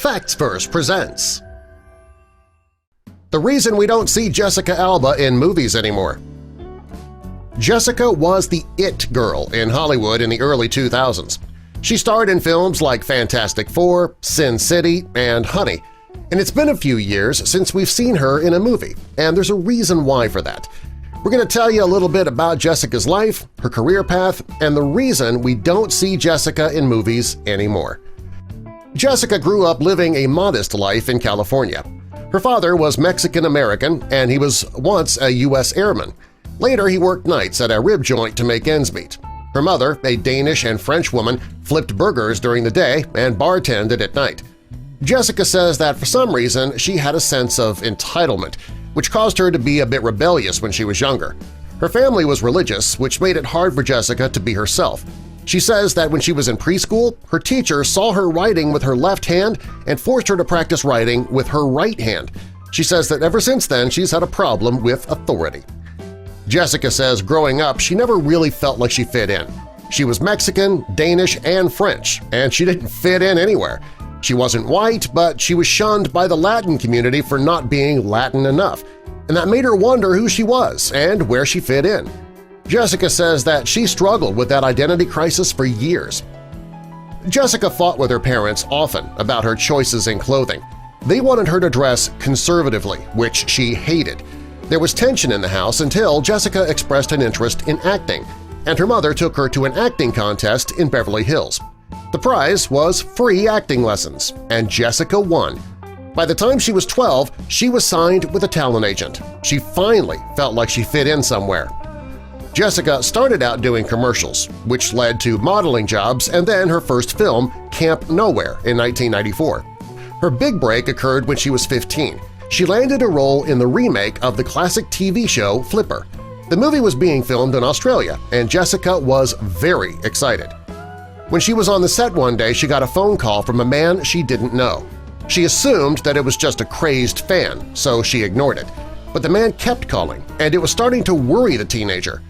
Facts Verse presents the reason we don't see Jessica Alba in movies anymore. Jessica was the it girl in Hollywood in the early 2000s. She starred in films like Fantastic Four, Sin City, and Honey, and it's been a few years since we've seen her in a movie, and there's a reason why for that. We're going to tell you a little bit about Jessica's life, her career path, and the reason we don't see Jessica in movies anymore. Jessica grew up living a modest life in California. Her father was Mexican-American, and he was once a U.S. airman. Later, he worked nights at a rib joint to make ends meet. Her mother, a Danish and French woman, flipped burgers during the day and bartended at night. Jessica says that for some reason she had a sense of entitlement, which caused her to be a bit rebellious when she was younger. Her family was religious, which made it hard for Jessica to be herself. She says that when she was in preschool, her teacher saw her writing with her left hand and forced her to practice writing with her right hand. She says that ever since then she's had a problem with authority. Jessica says growing up she never really felt like she fit in. She was Mexican, Danish, and French, and she didn't fit in anywhere. She wasn't white, but she was shunned by the Latin community for not being Latin enough, and that made her wonder who she was and where she fit in. Jessica says that she struggled with that identity crisis for years. Jessica fought with her parents often about her choices in clothing. They wanted her to dress conservatively, which she hated. There was tension in the house until Jessica expressed an interest in acting, and her mother took her to an acting contest in Beverly Hills. The prize was free acting lessons, and Jessica won. By the time she was 12, she was signed with a talent agent. She finally felt like she fit in somewhere. Jessica started out doing commercials, which led to modeling jobs and then her first film, Camp Nowhere, in 1994. Her big break occurred when she was 15. She landed a role in the remake of the classic TV show Flipper. The movie was being filmed in Australia, and Jessica was very excited. When she was on the set one day, she got a phone call from a man she didn't know. She assumed that it was just a crazed fan, so she ignored it. But the man kept calling, and it was starting to worry the teenager.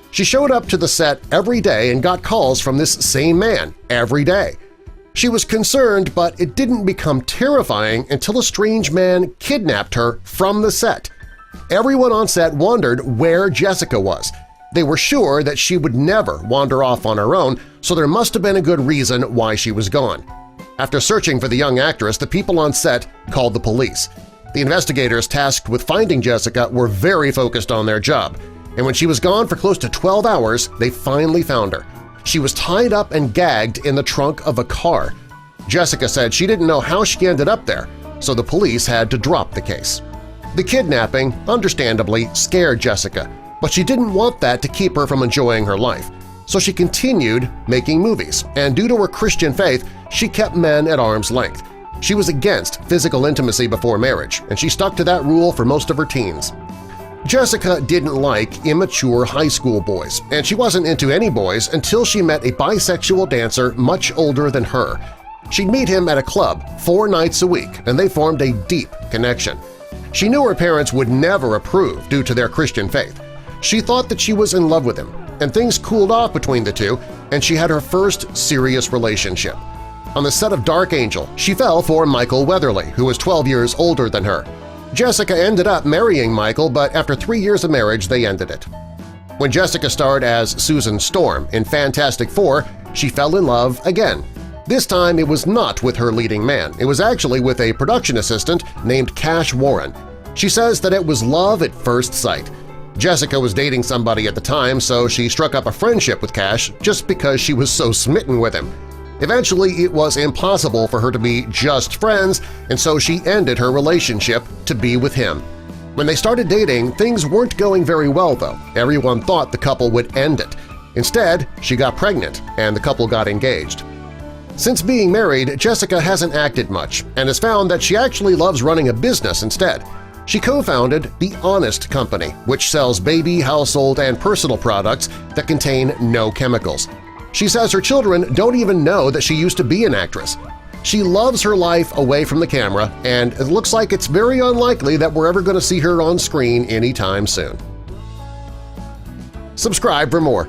She showed up to the set every day and got calls from this same man every day. She was concerned, but it didn't become terrifying until a strange man kidnapped her from the set. Everyone on set wondered where Jessica was. They were sure that she would never wander off on her own, so there must have been a good reason why she was gone. After searching for the young actress, the people on set called the police. The investigators tasked with finding Jessica were very focused on their job, and when she was gone for close to 12 hours, they finally found her. She was tied up and gagged in the trunk of a car. Jessica said she didn't know how she ended up there, so the police had to drop the case. The kidnapping, understandably, scared Jessica, but she didn't want that to keep her from enjoying her life. So she continued making movies, and due to her Christian faith, she kept men at arm's length. She was against physical intimacy before marriage, and she stuck to that rule for most of her teens. Jessica didn't like immature high school boys, and she wasn't into any boys until she met a bisexual dancer much older than her. She'd meet him at a club 4 nights a week, and they formed a deep connection. She knew her parents would never approve due to their Christian faith. She thought that she was in love with him, and things cooled off between the two, and she had her first serious relationship. On the set of Dark Angel, she fell for Michael Weatherly, who was 12 years older than her. Jessica ended up marrying Michael, but after 3 years of marriage, they ended it. When Jessica starred as Susan Storm in Fantastic Four, she fell in love again. This time it was not with her leading man. It was actually with a production assistant named Cash Warren. She says that it was love at first sight. Jessica was dating somebody at the time, so she struck up a friendship with Cash just because she was so smitten with him. Eventually, it was impossible for her to be just friends, and so she ended her relationship to be with him. When they started dating, things weren't going very well, though. Everyone thought the couple would end it. Instead, she got pregnant, and the couple got engaged. Since being married, Jessica hasn't acted much and has found that she actually loves running a business instead. She co-founded The Honest Company, which sells baby, household, and personal products that contain no chemicals. She says her children don't even know that she used to be an actress. She loves her life away from the camera, and it looks like it's very unlikely that we're ever going to see her on screen anytime soon. Subscribe for more.